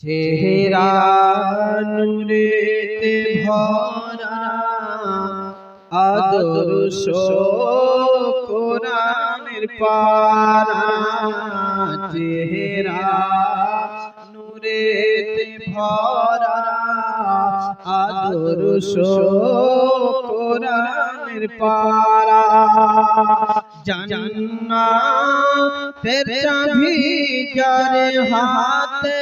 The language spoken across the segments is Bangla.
চেহারা নূরেতে ভরা আদর্শ কোরআনের পারা। চেহারা নূরেতে ভরা আদর্শ কোরআনের পারা। জান্নাতের চাবি যার হাতে,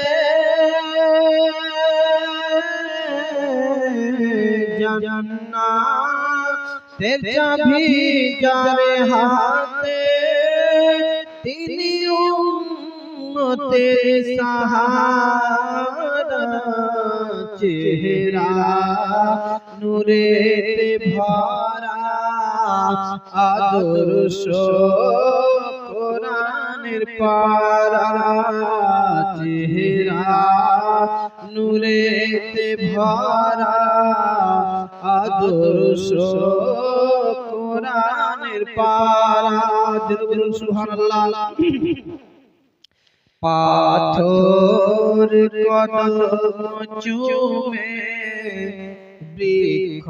জান্নাতের চাবি যার হাতে, তিনি উম্মতের সাহারা। চেহারা নূরেতে ভরা আদর্শ কোরআনের পারা। চেহারা নূরেতে ভরা আদর্শ কোরআনের পারা। সুবহানাল্লাহ। পাথর কদম চুমে বৃক্ষ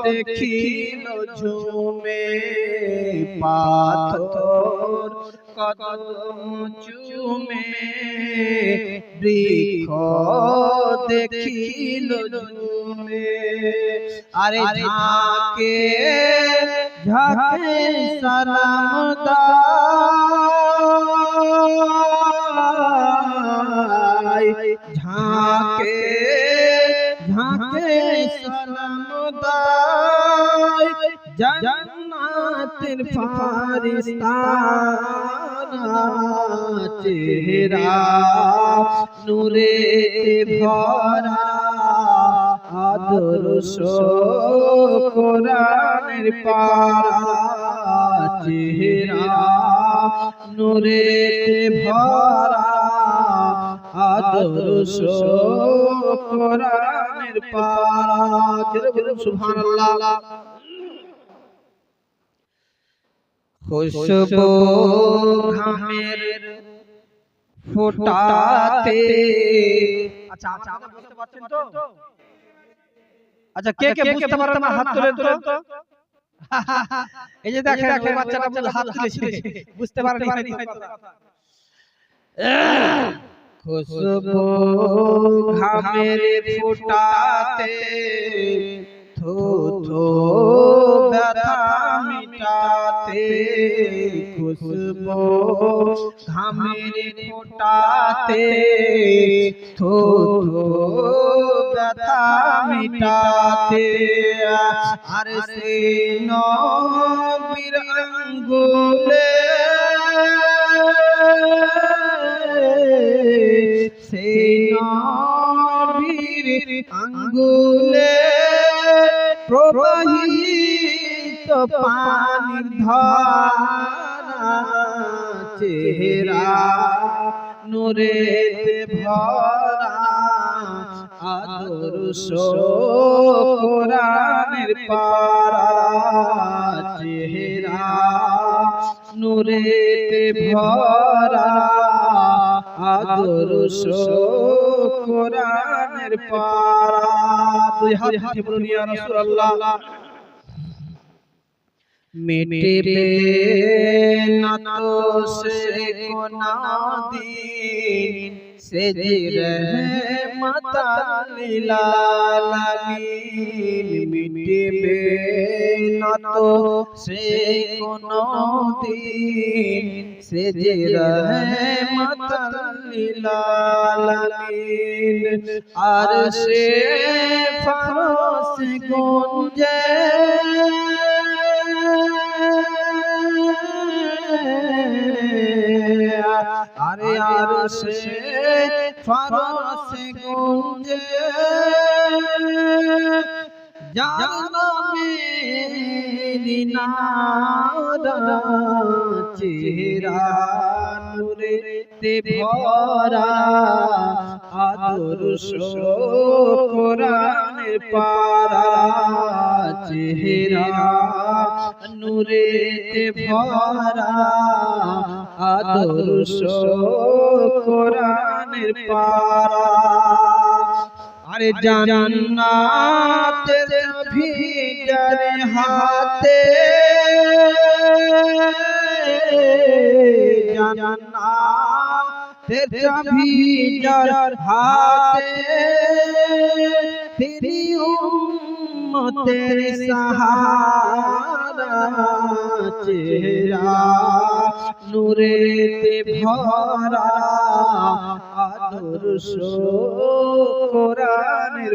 দেখিল ঝুমে। পাথর কদম চুমে বৃক্ষ দেখিল ঝুমে। আরে ঝাঁকে ঝাঁকে সালাম দাই, ঝাঁকে ঝাঁকে সালাম দাই। জান্নাতের ফারিস্তারা। চেহারা নূরেতে ভরা আদর্শ কোরআনের পারা। চেহারা নূরেতে ভরা আদর্শ কোরআনের পারা। সুবহানাল্লাহ। খুশবু ঘামের ফোঁটাতে। আচ্ছা বুঝতে পারছেন তো? আচ্ছা কে কে বুঝতে পারেন না হাত তুলেন তো। এই যে দেখেন ওই বাচ্চাটা হাত তুলেছে, বুঝতে পারেনি হয়তো। খুশবু ঘামের ফোঁটাতে থো থো ব্যথা মিটাতে। খুশবু ঘামের ফোঁটাতে থো থো ব্যথা মিটাতে। আর সে নবীর আঙ্গুলে, সেই নবীর আঙ্গুলে প্রবাহিত পানির ধারা। চেহারা নূরেতে ভরা আদর্শ কোরআনের পারা। চেহারা নূরেতে ভরা আদর্শ কোরআনের পারা। দুই হাত হাতে বলুন ইয়া রাসূলুল্লাহ। মিটবে না তো সে কোনদিন, সে যে রহমতাল লিল আলামিন। মিটবে না তো সে কোনদিন, সে যে রহমতাল লিল আলামিন। আর সে ফারস গুঞ্জে, আরে আর সে ফারস গুঞ্জে। যার নামে নিনাদা। চেহারা নূরেতে ভরা আদর্শ কোরআনের পারা। চেহারা নূরেতে ভরা আদর্শ কোরআন কোরআনের পারা আরে জান্নাতের চাবি যার হাতে জান্নাতের চাবি যার হাতে তিনি উম্মতের সাহারা চেহারা নূরেতে ভরা আদর্শ কোরআনের